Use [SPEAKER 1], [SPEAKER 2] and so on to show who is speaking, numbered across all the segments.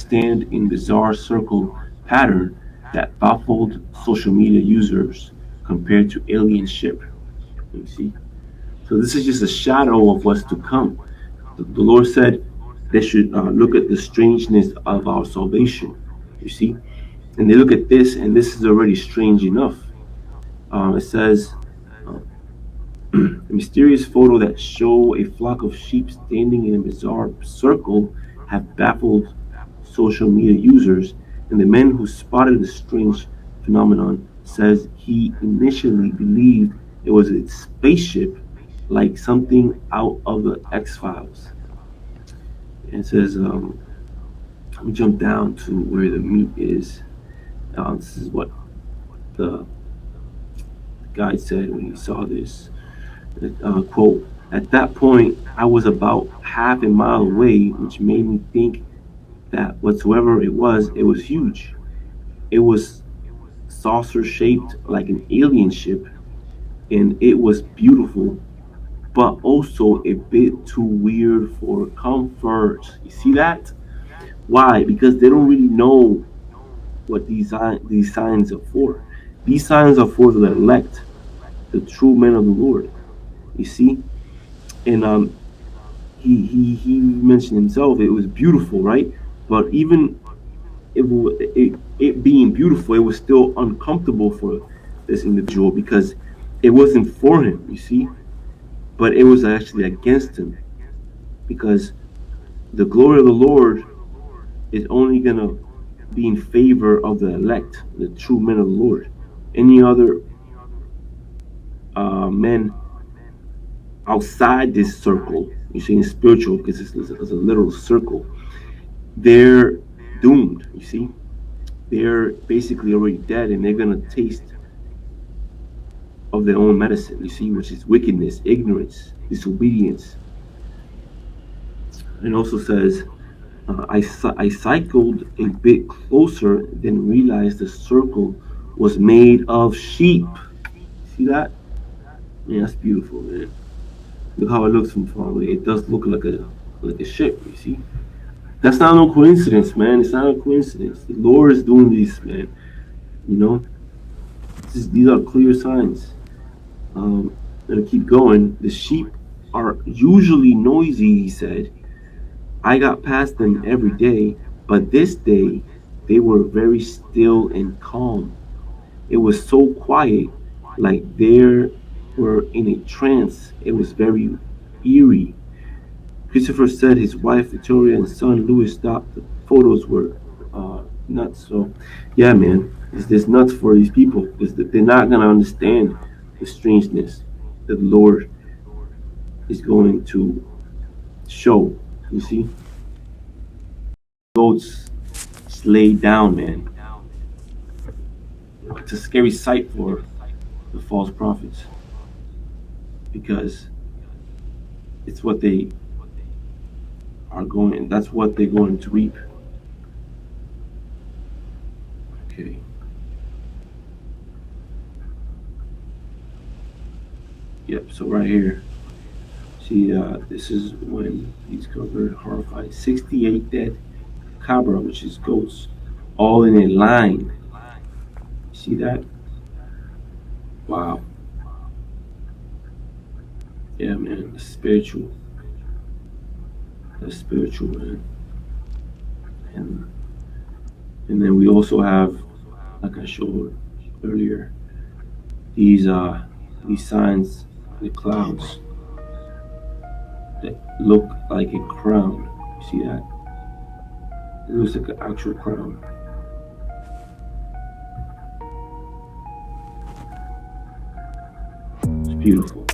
[SPEAKER 1] stand in bizarre circle pattern that baffled social media users compared to alien ship. You see? So this is just a shadow of what's to come. The Lord said they should look at the strangeness of our salvation. You see? And they look at this, and this is already strange enough. It says, uh, a mysterious photo that show a flock of sheep standing in a bizarre circle have baffled social media users, and the man who spotted the strange phenomenon says he initially believed it was a spaceship like something out of the X-Files. And it says, let me jump down to where the meat is. This is what the guy said when he saw this. Quote, at that point, I was about half a mile away, which made me think that whatsoever it was huge. It was saucer shaped like an alien ship, and it was beautiful, but also a bit too weird for comfort. You see that? Why? Because they don't really know what these signs are for. These signs are for the elect, the true men of the Lord. You see? And he mentioned himself it was beautiful, right? But even it being beautiful, it was still uncomfortable for this individual because it wasn't for him, you see, but it was actually against him because the glory of the Lord is only gonna be in favor of the elect, the true men of the Lord. Any other men outside this circle, you see, in spiritual, because it's a little circle, they're doomed. You see, they're basically already dead, and they're gonna taste of their own medicine. You see, which is wickedness, ignorance, disobedience. It also says, I cycled a bit closer, then realized the circle was made of sheep. See that? Yeah, that's beautiful, man. Look how it looks from far away. It does look like a ship. You see? That's not no coincidence, man. It's not a coincidence. The Lord is doing this, man. You know, these are clear signs. Gonna keep going. The sheep are usually noisy, he said. I got past them every day, but this day they were very still and calm. It was so quiet, like they were in a trance. It was very eerie. Christopher said his wife Victoria and son Louis thought the photos were nuts. So, yeah, man, it's just nuts for these people because they're not gonna understand the strangeness that the Lord is going to show. You see, goats just laid down, man. It's a scary sight for the false prophets because it's what they are going. That's what they're going to reap. Okay. Yep. So right here, see, this is when he's covered, horrified. 68 dead cabra, which is goats, all in a line. See that? Wow. Yeah, man. That's spiritual. That's spiritual, man. And and then we also have, like I showed earlier, these signs, the clouds that look like a crown. You see that? It looks like an actual crown. It's beautiful.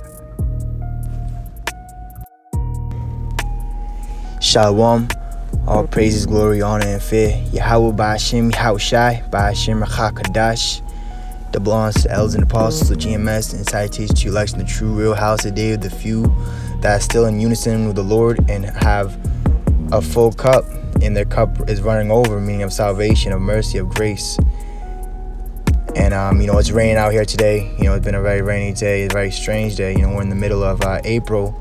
[SPEAKER 2] Shalom. All praises, glory, honor, and fear. Yahweh Ba'ashem, Yahushai, Ba'ashem Rachakadash. That belongs to the elders and apostles of GMS and salutations to you, election, the true real house of David, the few that are still in unison with the Lord and have a full cup, and their cup is running over, meaning of salvation, of mercy, of grace. And it's raining out here today. It's been a very rainy day, a very strange day. We're in the middle of April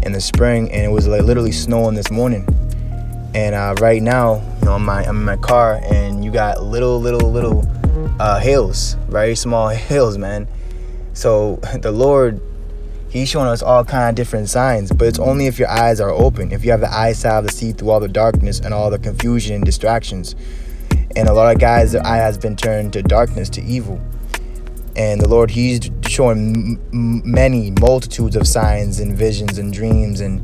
[SPEAKER 2] in the spring, and it was like literally snowing this morning. And right now, I'm in my car, and you got little hills, very small hills, man. So the Lord, He's showing us all kind of different signs, but it's only if your eyes are open, if you have the eyesight to see through all the darkness and all the confusion and distractions. And a lot of guys, their eye has been turned to darkness, to evil. And the Lord, He's showing many multitudes of signs and visions and dreams, and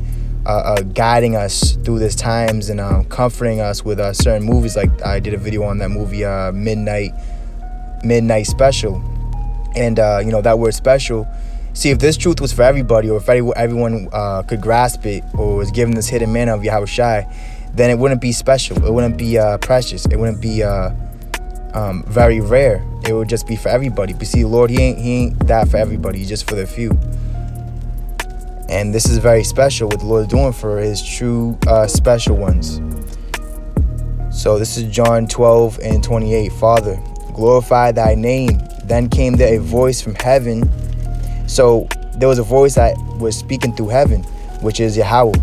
[SPEAKER 2] guiding us through these times, and comforting us with certain movies. Like I did a video on that movie, Midnight Special. And that word special, see, if this truth was for everybody, or if everyone could grasp it, or was given this hidden manna of Yahushai, then it wouldn't be special, it wouldn't be precious, it wouldn't be very rare. It would just be for everybody. But see, Lord, He ain't that for everybody. He's just for the few. And this is very special, what the Lord is doing for His true special ones. So this is John 12:28. Father, glorify Thy name. Then came there a voice from heaven. So there was a voice that was speaking through heaven, which is Yahweh.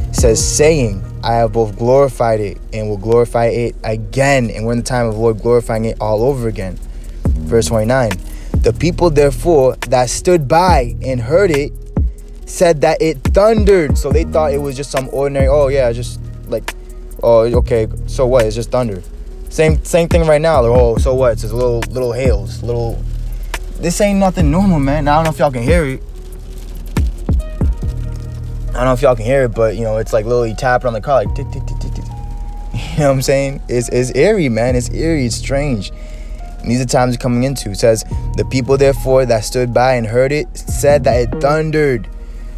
[SPEAKER 2] It says, saying, I have both glorified it and will glorify it again. And we're in the time of the Lord glorifying it all over again. Verse 29. The people therefore that stood by and heard it said that it thundered. So they thought it was just some ordinary, okay, so what? It's just thunder. Same thing right now. Like, so what? It's just little hails, This ain't nothing normal, man. Now, I don't know if y'all can hear it. But it's like literally tapping on the car, like tick, tick, tick, tick, tick. You know what I'm saying? It's eerie, man. It's eerie. It's strange. And these are times we're coming into. It says, the people therefore that stood by and heard it said that it thundered.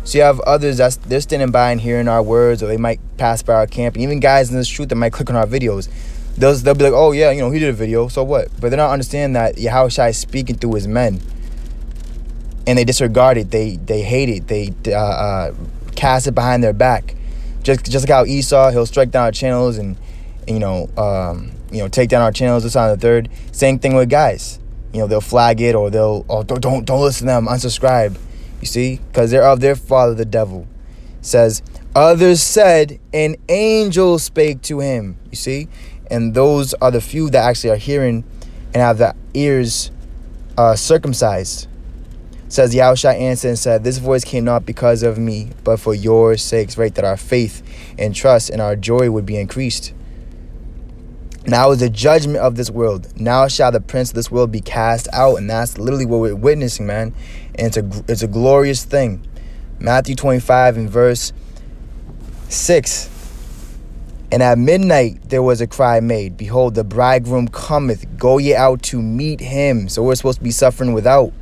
[SPEAKER 2] So you have others they're standing by and hearing our words, or they might pass by our camp, and even guys in this truth that might click on our videos. They'll be like, oh yeah, he did a video, so what? But they're not understanding that Yahushua is speaking through His men, and they disregard it. They hate it. They cast it behind their back. Just like how Esau, he'll strike down our channels and take down our channels, this on the third. Same thing with guys. They'll flag it, or they'll don't listen to them, unsubscribe. You see, because they're of their father the devil. It says, others said an angel spake to him. You see, and those are the few that actually are hearing and have the ears circumcised. It says, Yahushua answered and said, this voice came not because of me, but for your sakes, right? That our faith and trust and our joy would be increased. Now is the judgment of this world. Now shall the prince of this world be cast out. And that's literally what we're witnessing, man. And it's a glorious thing. Matthew 25 and verse 6. And at midnight there was a cry made, behold, the bridegroom cometh, go ye out to meet him. So we're supposed to be suffering without.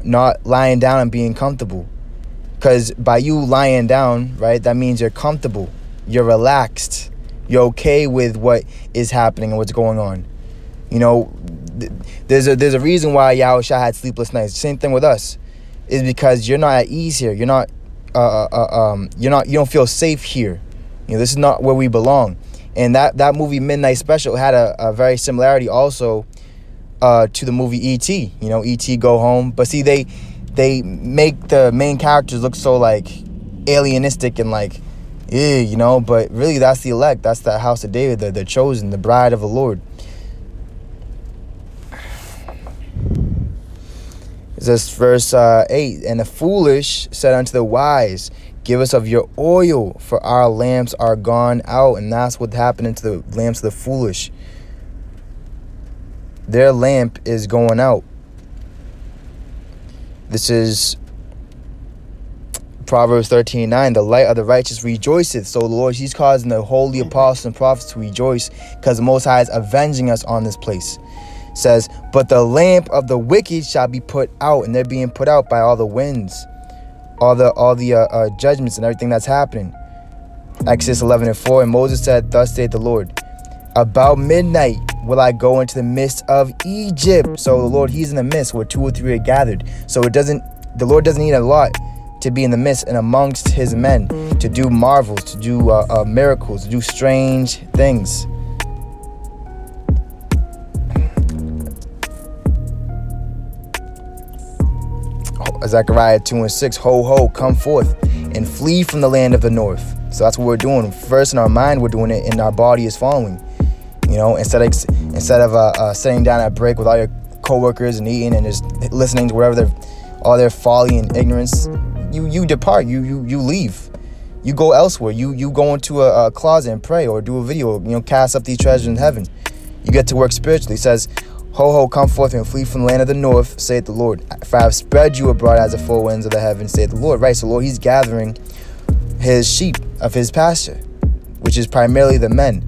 [SPEAKER 2] Not lying down and being comfortable. Because by you lying down, right, that means you're comfortable. You're relaxed. You're okay with what is happening and what's going on. There's a reason why Yahushua had sleepless nights. Same thing with us, is because you're not at ease here. You're not. You don't feel safe here. This is not where we belong. And that movie Midnight Special had a very similarity also to the movie E.T. E.T. Go Home. But see, they make the main characters look so like alienistic and like. But really that's the elect. That's the house of David, the chosen, the bride of the Lord. It's this verse 8. And the foolish said unto the wise, give us of your oil, for our lamps are gone out. And that's what happened to the lamps of the foolish. Their lamp is going out. This is Proverbs 13:9, the light of the righteous rejoiceth. So the Lord, He's causing the holy apostles and prophets to rejoice, because the Most High is avenging us on this place. It says, but the lamp of the wicked shall be put out. And they're being put out by all the winds, all the judgments and everything that's happening. Exodus 11:4, and Moses said, thus saith the Lord, about midnight will I go into the midst of Egypt. So the Lord, He's in the midst where 2 or 3 are gathered. So the Lord doesn't need a lot to be in the midst and amongst His men, to do marvels, to do miracles, to do strange things. Zechariah 2:6, ho, ho, come forth and flee from the land of the north. So that's what we're doing. First in our mind, we're doing it, and our body is following. Instead of sitting down at break with all your coworkers and eating and just listening to whatever all their folly and ignorance, you depart. You leave. You go elsewhere. You go into a closet and pray, or do a video. Cast up these treasures in heaven. You get to work spiritually. It says, "Ho, ho, come forth and flee from the land of the north, saith the Lord. For I have spread you abroad as the four winds of the heaven, saith the Lord." Right. So Lord, He's gathering His sheep of His pasture, which is primarily the men.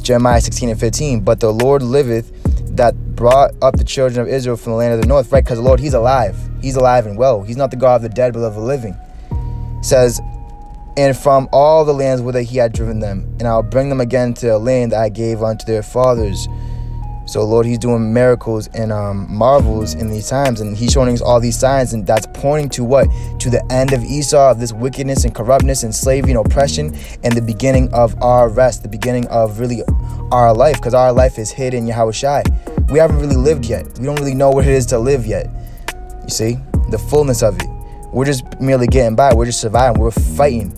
[SPEAKER 2] Jeremiah 16:15. "But the Lord liveth, that brought up the children of Israel from the land of the north." Right, because the Lord, He's alive. He's alive and well. He's not the God of the dead, but of the living. It says, "And from all the lands whither He had driven them, and I'll bring them again to the land that I gave unto their fathers." So Lord, He's doing miracles and marvels in these times, and He's showing us all these signs, and that's pointing to what? To the end of Esau, of this wickedness and corruptness and slavery and oppression, and the beginning of our rest, the beginning of really our life, because our life is hid in Yahushai. We haven't really lived yet. We don't really know what it is to live yet. You see, the fullness of it. We're just merely getting by. We're just surviving. We're fighting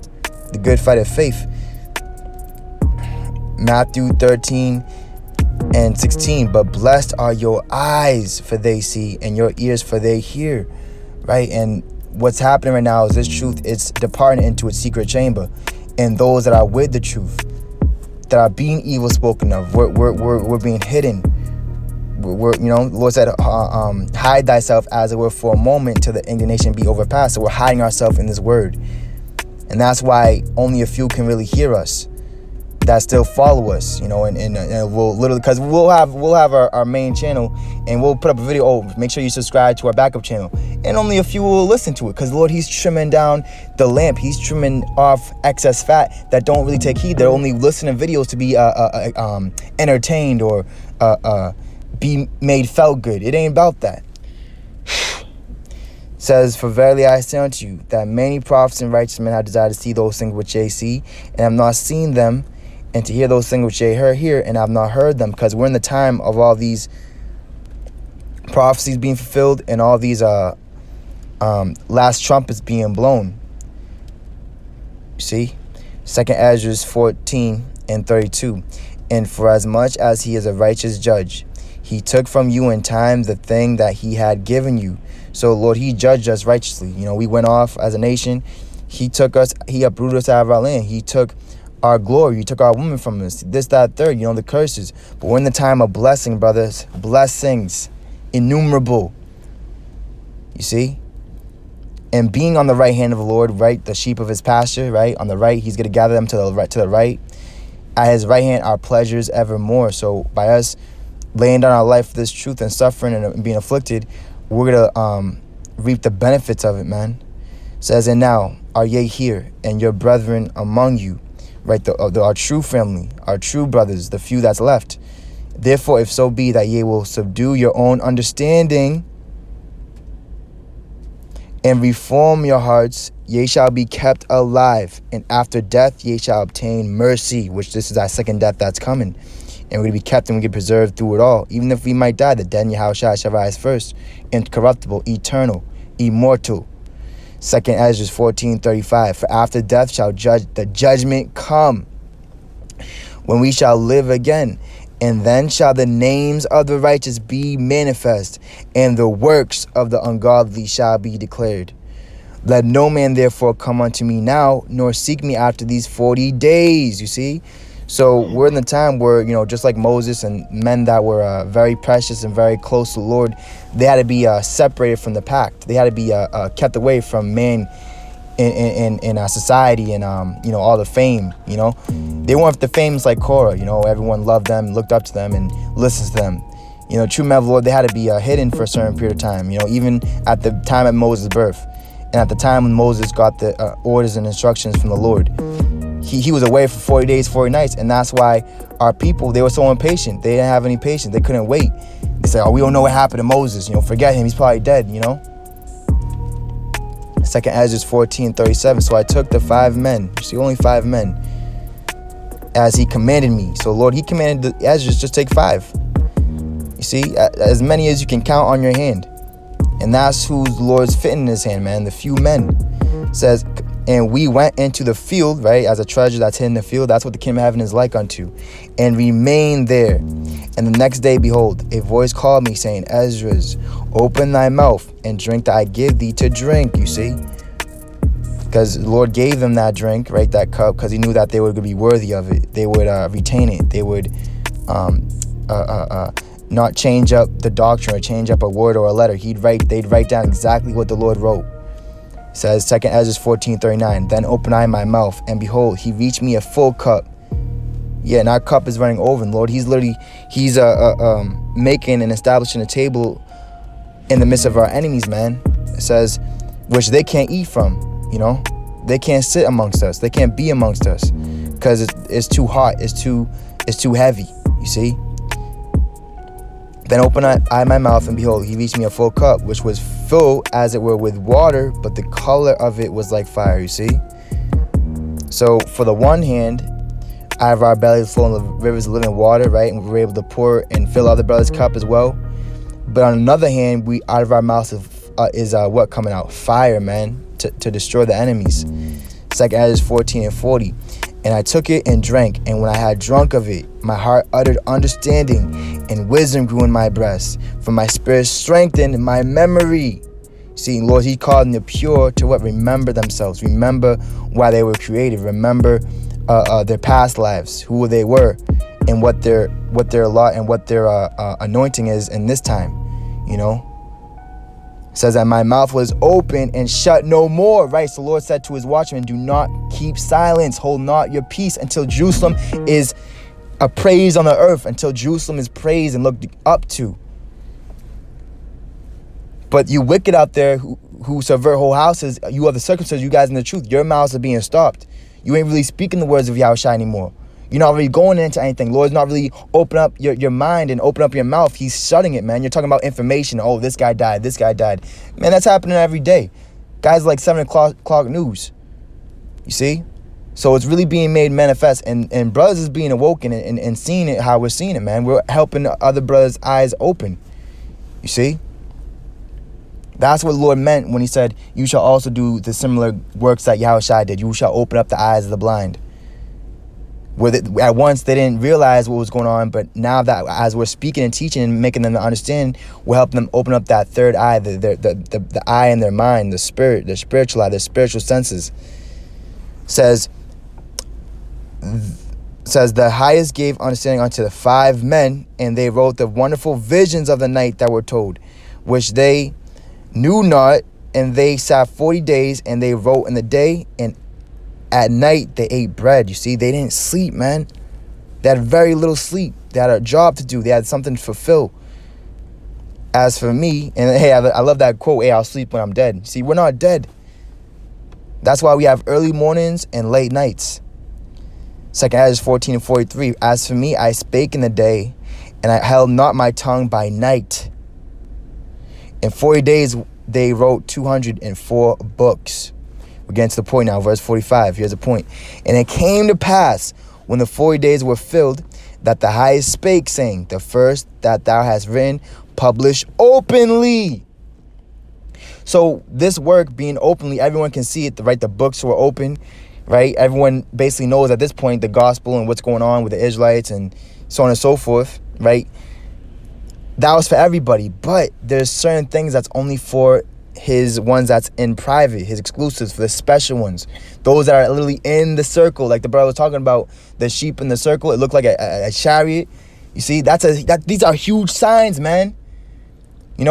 [SPEAKER 2] the good fight of faith. Matthew 13:16. "But blessed are your eyes, for they see, and your ears, for they hear." Right? And what's happening right now is this truth, it's departing into its secret chamber. And those that are with the truth, that are being evil spoken of, we're being hidden. The Lord said, hide thyself as it were for a moment till the indignation be overpassed. So we're hiding ourselves in this word. And that's why only a few can really hear us, that still follow us, and we'll literally, because we'll have our main channel, and we'll put up a video. Oh, make sure you subscribe to our backup channel, and only a few will listen to it, because Lord, He's trimming down the lamp. He's trimming off excess fat that don't really take heed. They're only listening to videos to be entertained or be made felt good. It ain't about that. It says, "For verily I say unto you, that many prophets and righteous men have desired to see those things which ye see, and have not seen them, and to hear those things which ye hear, and have not heard them." Because we're in the time of all these prophecies being fulfilled, and all these last trumpets being blown. You see, 2 Ezra 14:32. "And for as much as He is a righteous judge, He took from you in time the thing that He had given you." So Lord, He judged us righteously. We went off as a nation. He took us, He uprooted us out of our land. He took our glory. He took our women from us. This, that, third, the curses. But we're in the time of blessing, brothers. Blessings. Innumerable. You see? And being on the right hand of the Lord, right? The sheep of His pasture, right? On the right, He's going to gather them to the right. At His right hand are pleasures evermore. So by us laying down our life for this truth and suffering and being afflicted, we're going to reap the benefits of it, man. It says, "And now are ye here, and your brethren among you," right? Our true family, our true brothers, the few that's left. "Therefore, if so be that ye will subdue your own understanding and reform your hearts, ye shall be kept alive, and after death ye shall obtain mercy," which this is our second death that's coming. And we're going to be kept and we get preserved through it all. Even if we might die, the dead in Yahushua shall rise first, incorruptible, eternal, immortal. 2 Ezra 14:35. "For after death shall the judgment come, when we shall live again. And then shall the names of the righteous be manifest, and the works of the ungodly shall be declared. Let no man therefore come unto me now, nor seek me after these 40 days." You see? So we're in the time where, just like Moses and men that were very precious and very close to the Lord, they had to be separated from the pact. They had to be kept away from man in society and, all the fame, They weren't the famous like Korah, everyone loved them, looked up to them, and listens to them. True men of the Lord, they had to be hidden for a certain period of time, even at the time of Moses' birth. And at the time when Moses got the orders and instructions from the Lord. He was away for 40 days, 40 nights, and that's why our people, they were so impatient. They didn't have any patience. They couldn't wait. They said, "Oh, we don't know what happened to Moses. Forget him. He's probably dead, 2 Ezra 14:37. "So I took the 5 men," you see, only 5 men, "as He commanded me." So Lord, He commanded Ezra, just take 5. You see, as many as you can count on your hand. And that's who's the Lord's fitting in His hand, man, the few men. It says, And we went into the field, right, as a treasure that's hidden in the field. That's what the kingdom of heaven is like unto. And remained there. And the next day, behold, a voice called me, saying, Esdras, open thy mouth, and drink that I give thee to drink, you see. Because the Lord gave them that drink, right, that cup, because he knew that they would be worthy of it. They would retain it. They would not change up the doctrine or change up a word or a letter. They'd write down exactly what the Lord wrote. It says 2 Ezra 14:39. Then opened I my mouth, and behold, he reached me a full cup. Yeah, and our cup is running over. And Lord, he's making and establishing a table in the midst of our enemies, man. It says, which they can't eat from. They can't sit amongst us. They can't be amongst us because it's too hot. It's too heavy. You see. Then opened I my mouth, and behold, he reached me a full cup, which was filled as it were with water, but the color of it was like fire, you see? So for the one hand, out of our bellies flowing the rivers of living water, right? And we were able to pour and fill other brother's cup as well. But on another hand, out of our mouths is what coming out? Fire, man, to destroy the enemies. 2 Ezra 14:40. And I took it and drank, and when I had drunk of it, my heart uttered understanding, and wisdom grew in my breast. For my spirit strengthened my memory. See, Lord, he called the pure to what? Remember themselves. Remember why they were created. Remember their past lives, who they were, and what their lot and what their anointing is in this time. It says that my mouth was open and shut no more, right? So the Lord said to his watchmen, do not keep silence, hold not your peace until Jerusalem is appraised on the earth, until Jerusalem is praised and looked up to. But you wicked out there who subvert whole houses, you are the circumcision, you guys in the truth, your mouths are being stopped. You ain't really speaking the words of Yahushua anymore. You're not really going into anything. Lord's not really open up your mind and open up your mouth. He's shutting it, man. You're talking about information. Oh, this guy died. This guy died. Man, that's happening every day. Guys like 7 o'clock news. You see? So it's really being made manifest. And brothers is being awoken and seeing it how we're seeing it, man. We're helping other brothers' eyes open. You see? That's what the Lord meant when he said, you shall also do the similar works that Yahushua did. You shall open up the eyes of the blind. At once they didn't realize what was going on, but now that as we're speaking and teaching and making them understand, we're helping them open up that third eye, the eye in their mind, the spirit, their spiritual eye, their spiritual senses. Says the highest gave understanding unto the 5 men, and they wrote the wonderful visions of the night that were told, which they knew not, and they sat 40 days, and they wrote in the day, and at night they ate bread. You see, they didn't sleep, man. They had very little sleep. They had a job to do. They had something to fulfill. As for me, and hey, I love that quote, hey, I'll sleep when I'm dead. See, we're not dead. That's why we have early mornings and late nights. 2 Ezra 14:43. As for me, I spake in the day, and I held not my tongue by night. In 40 days they wrote 204 books. We're getting to the point now, verse 45. Here's the point. And it came to pass, when the 40 days were filled, that the highest spake, saying, the first that thou hast written, publish openly. So this work being openly, everyone can see it, right? The books were open, right? Everyone basically knows at this point the gospel and what's going on with the Israelites and so on and so forth, right? That was for everybody, but there's certain things that's only for his ones that's in private, his exclusives, for the special ones, those that are literally in the circle, like the brother was talking about, the sheep in the circle. It looked like a chariot. You see, these are huge signs, man. And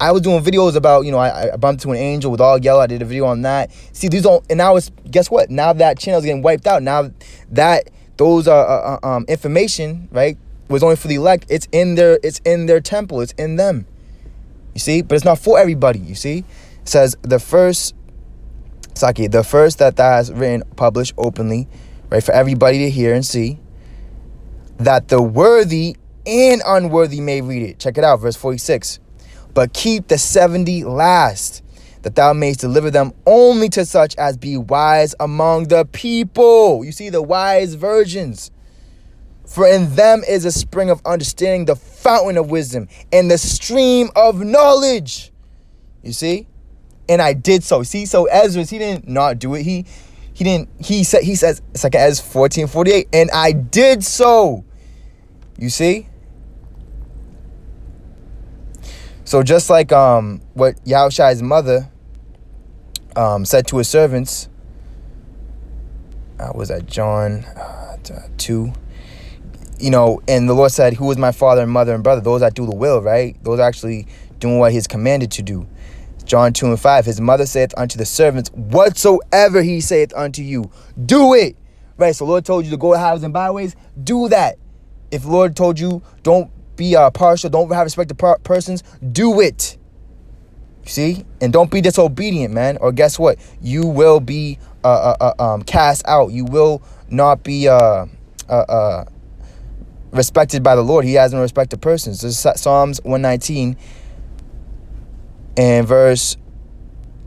[SPEAKER 2] I was doing videos about, I bumped into an angel with all yellow. I did a video on that. See, and now guess what? Now that channel is getting wiped out. Now that those are information, right, was only for the elect. It's in their temple. It's in them. You see, but it's not for everybody. You see, it says the first that thou hast written, publish openly, right, for everybody to hear and see, that the worthy and unworthy may read it. Check it out, verse 46. But keep the 70 last, that thou mayest deliver them only to such as be wise among the people. You see, the wise virgins. For in them is a spring of understanding, the fountain of wisdom, and the stream of knowledge. You see? and I did so. See, so Ezra, he didn't not do it. He says, 2 Ezra 14:48, and I did so. You see? So just like what Yahushua's mother said to his servants, was that John 2? You know, and the Lord said, who is my father and mother and brother? Those that do the will, right? Those actually doing what he's commanded to do. John 2:5, his mother saith unto the servants, whatsoever he saith unto you, do it. Right, so the Lord told you to go to highways and byways, do that. If the Lord told you, don't be partial, don't have respect to persons, do it. You see? And don't be disobedient, man, or guess what? You will be cast out. You will not be respected by the Lord. He has no respect to persons. This is Psalms 119 and verse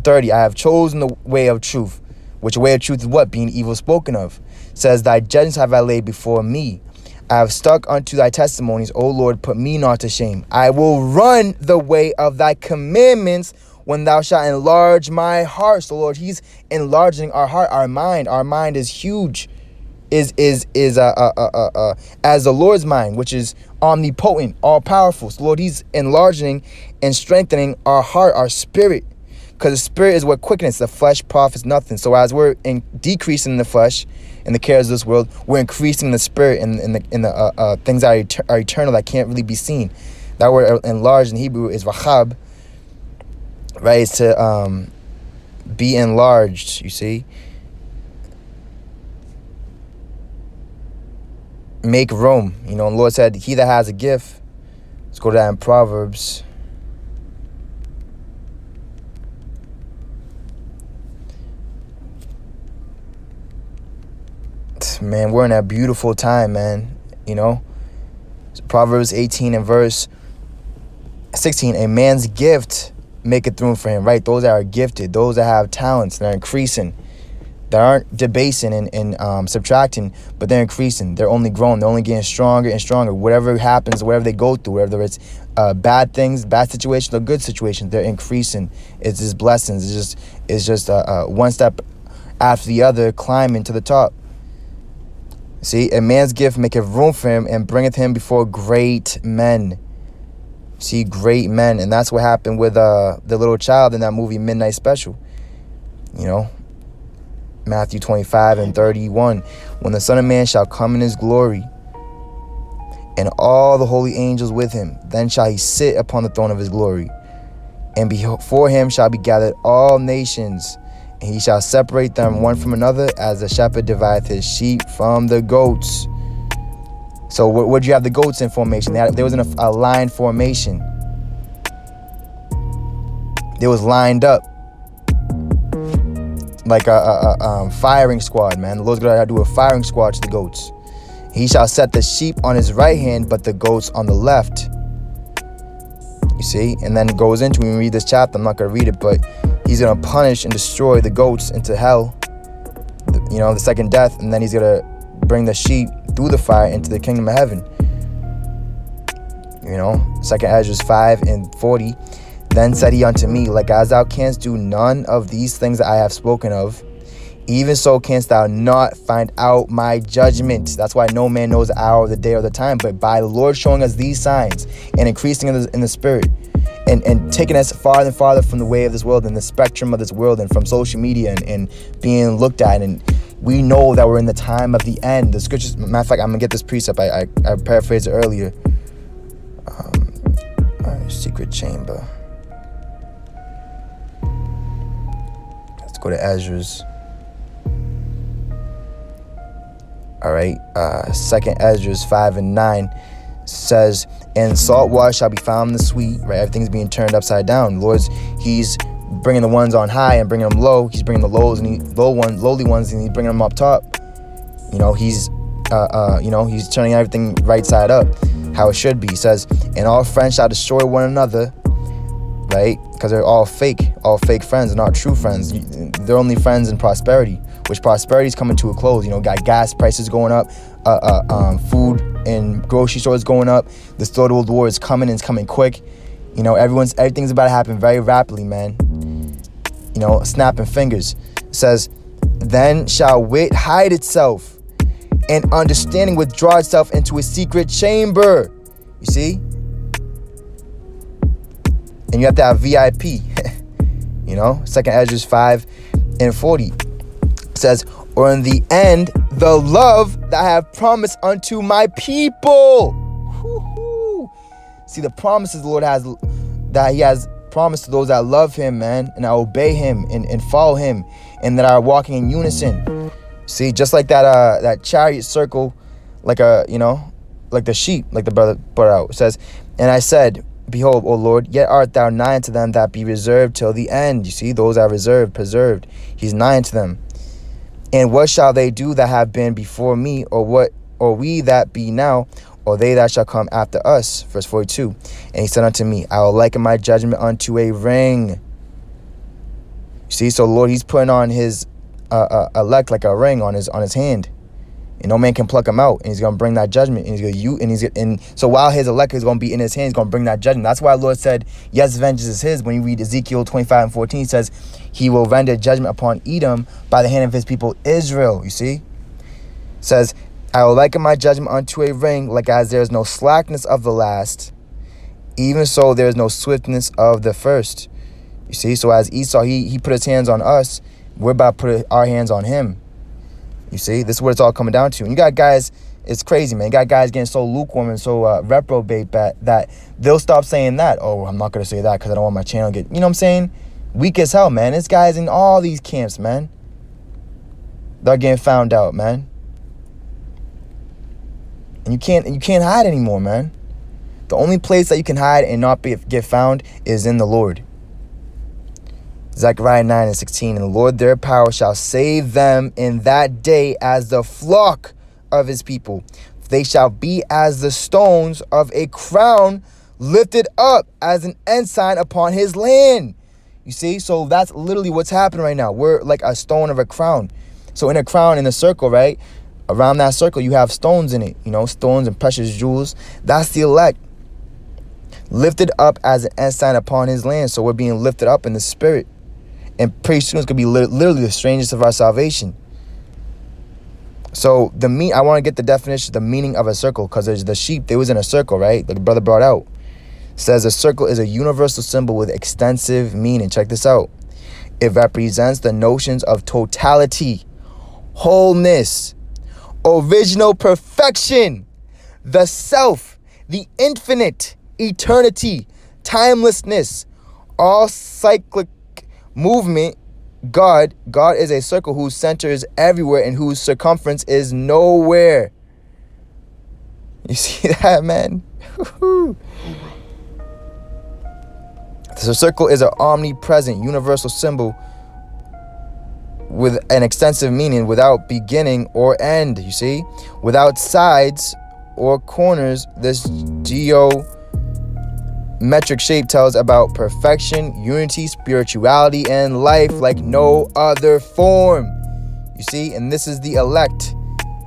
[SPEAKER 2] 30. I have chosen the way of truth, which way of truth is what? Being evil spoken of. It says, thy judgments have I laid before me. I have stuck unto thy testimonies, O Lord, put me not to shame. I will run the way of thy commandments when thou shalt enlarge my heart. So Lord, he's enlarging our heart, our mind. Our mind is huge. Is as the Lord's mind, which is omnipotent, all powerful. So Lord, he's enlarging and strengthening our heart, our spirit, because the spirit is what quickens. The flesh profits nothing. So as we're decreasing the flesh and the cares of this world, we're increasing the spirit and the things that are eternal, that can't really be seen. That word enlarged in Hebrew is vachab, right? It's to be enlarged. You see. Make room. You know, and the Lord said, he that has a gift, let's go to that in Proverbs. Man, we're in a beautiful time, man. You know, Proverbs 18 and verse 16, a man's gift maketh room for him, right? Those that are gifted, those that have talents, that are increasing, that aren't debasing and subtracting, but they're increasing. They're only growing. They're only getting stronger and stronger. Whatever happens, whatever they go through, whether it's bad things, bad situations, or good situations, they're increasing. It's just blessings. It's just one step after the other, climbing to the top. See, a man's gift maketh room for him and bringeth him before great men. See, great men. And that's what happened with the little child in that movie Midnight Special. You know, Matthew 25 and 31. When the Son of Man shall come in his glory, and all the holy angels with him, then shall he sit upon the throne of his glory. And before him shall be gathered all nations, and he shall separate them one from another, as the shepherd divideth his sheep from the goats. So where'd you have the goats in formation? There was a line formation. They was lined up like a firing squad, man. The Lord's gonna do a firing squad to the goats. He shall set the sheep on his right hand, but the goats on the left. You see? And then it goes into, when we read this chapter, I'm not going to read it, but he's going to punish and destroy the goats into hell, you know, the second death, and then he's going to bring the sheep through the fire into the kingdom of heaven. You know, 2 Ezra 5 and 40. Then said he unto me, like as thou canst do none of these things that I have spoken of, even so canst thou not find out my judgment. That's why no man knows the hour, the day, or the time, but by the Lord showing us these signs and increasing in the spirit and taking us farther and farther from the way of this world and the spectrum of this world and from social media and being looked at. And we know that we're in the time of the end. The scriptures, matter of fact, I'm going to get this precept. I paraphrased it earlier. Secret chamber. Let's go to Ezra's. All right, 2 Ezra 5 and 9 says, and salt water shall be found in the sweet, right? Everything's being turned upside down. He's bringing the ones on high and bringing them low. He's bringing the lowly ones, and he's bringing them up top. You know, he's turning everything right side up, how it should be. He says, and all friends shall destroy one another, right? Because they're all fake friends, not true friends. They're only friends in prosperity, which prosperity is coming to a close. You know, got gas prices going up, food and grocery stores going up. This third world war is coming, and it's coming quick. You know, everything's about to happen very rapidly, man. snapping fingers. It says, then shall wit hide itself, and understanding withdraw itself into a secret chamber. You see? And you have to have VIP. 2 Ezra 5:40. It says, or in the end, the love that I have promised unto my people. Woo-hoo. See, the promises the Lord has, that he has promised to those that love him, man, and that obey him and follow him, and that are walking in unison. See, just like that chariot circle, like like the sheep, like the brother brought out. It says, and I said, behold, O Lord, yet art thou nigh unto them that be reserved till the end. You see, those are reserved, preserved. He's nigh unto them. And what shall they do that have been before me, or we that be now, or they that shall come after us? Verse 42. And he said unto me, I will liken my judgment unto a ring. You see, so Lord, he's putting on his elect like a ring on his hand, and no man can pluck him out. And he's gonna bring that judgment, and so while his elect is gonna be in his hand, he's gonna bring that judgment. That's why the Lord said, yes, vengeance is his. When you read Ezekiel 25:14, he says he will render judgment upon Edom by the hand of his people Israel. You see, it says, I will liken my judgment unto a ring, like as there is no slackness of the last, even so there is no swiftness of the first. You see, so as Esau, he put his hands on us, we're about to put our hands on him. You see, this is what it's all coming down to. And you got guys, it's crazy, man. You got guys getting so lukewarm and so reprobate that they'll stop saying that. Oh, I'm not going to say that because I don't want my channel to get, you know what I'm saying? Weak as hell, man. This guy's in all these camps, man. They're getting found out, man. And you can't hide anymore, man. The only place that you can hide and not get found is in the Lord. Zechariah 9:16, and the Lord their power shall save them in that day as the flock of his people. They shall be as the stones of a crown lifted up as an ensign upon his land. You see, so that's literally what's happening right now. We're like a stone of a crown. So in a crown, in a circle, right? Around that circle, you have stones in it, stones and precious jewels. That's the elect. Lifted up as an ensign upon his land. So we're being lifted up in the spirit. And pretty soon it's going to be literally the strangest of our salvation. So I want to get the definition, the meaning of a circle, because there's the sheep, they was in a circle, right? Like the brother brought out. It says a circle is a universal symbol with extensive meaning. Check this out. It represents the notions of totality, wholeness, original perfection, the self, the infinite, eternity, timelessness, all cyclic movement. God is a circle whose center is everywhere and whose circumference is nowhere. You see that, man? So circle is an omnipresent universal symbol with an extensive meaning without beginning or end. You see, without sides or corners, this geometric shape tells about perfection, unity, spirituality, and life like no other form. You see, and this is the elect.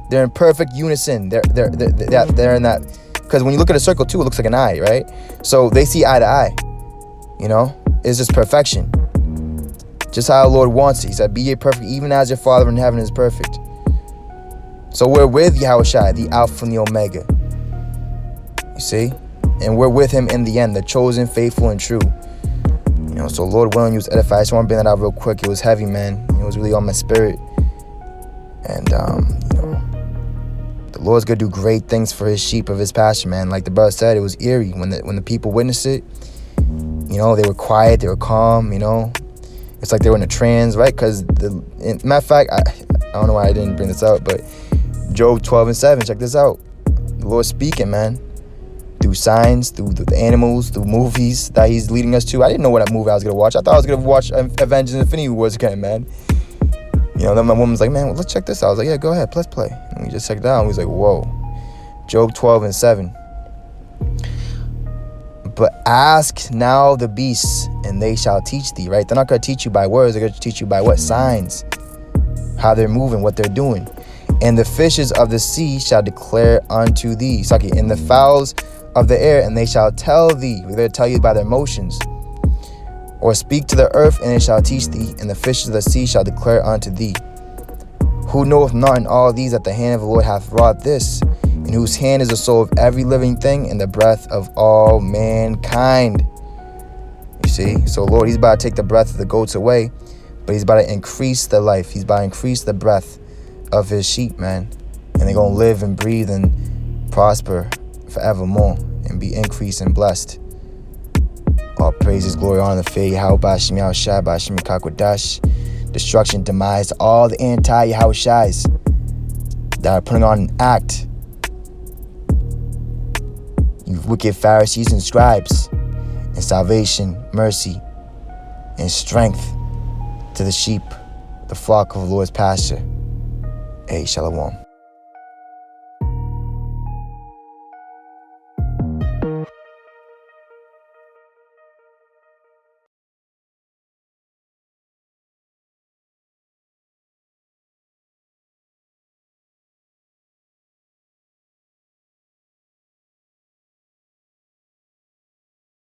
[SPEAKER 2] They're in perfect unison. They're in that, because when you look at a circle too, it looks like an eye, right? So they see eye to eye. It's just perfection. Just how the Lord wants it. He said, be ye perfect, even as your Father in heaven is perfect. So we're with Yahushua, the Alpha and the Omega. You see? And we're with him in the end, the chosen, faithful, and true. So Lord willing, you was edified. I just want to bring that out real quick. It was heavy, man. It was really on my spirit. And, the Lord's going to do great things for his sheep of his pasture, man. Like the brother said, it was eerie when the people witnessed it. They were quiet, they were calm, It's like they were in a trance, right? Because, matter of fact, I don't know why I didn't bring this out, but Job 12:7, check this out. The Lord's speaking, man. Through signs, through the animals, through movies that he's leading us to. I didn't know what movie I was going to watch. I thought I was going to watch Avengers Infinity Wars again, man. Then my woman was like, man, well, let's check this out. I was like, yeah, go ahead, let's play. And we just checked it out, and we was like, whoa. Job 12:7. But ask now the beasts, and they shall teach thee, right? They're not going to teach you by words. They're going to teach you by what? Signs. How they're moving, what they're doing. And the fishes of the sea shall declare unto thee. Saki, and the fowls of the air, and they shall tell thee. They'll tell you by their motions. Or speak to the earth, and it shall teach thee, and the fishes of the sea shall declare unto thee. Who knoweth not in all these that the hand of the Lord hath wrought this, in whose hand is the soul of every living thing, and the breath of all mankind? You see? So Lord, he's about to take the breath of the goats away, but he's about to increase the life. He's about to increase the breath of his sheep, man. And they're going to live and breathe and prosper forevermore and be increased and blessed. All praises, glory, honor, the fear, Yahweh, Ba'ashim, Yahushai, Ba'ashim, Kakwadash. Destruction, demise to all the anti-Yahushais that are putting on an act. You wicked Pharisees and scribes. And salvation, mercy, and strength to the sheep, the flock of the Lord's pasture. Hey, Shalom.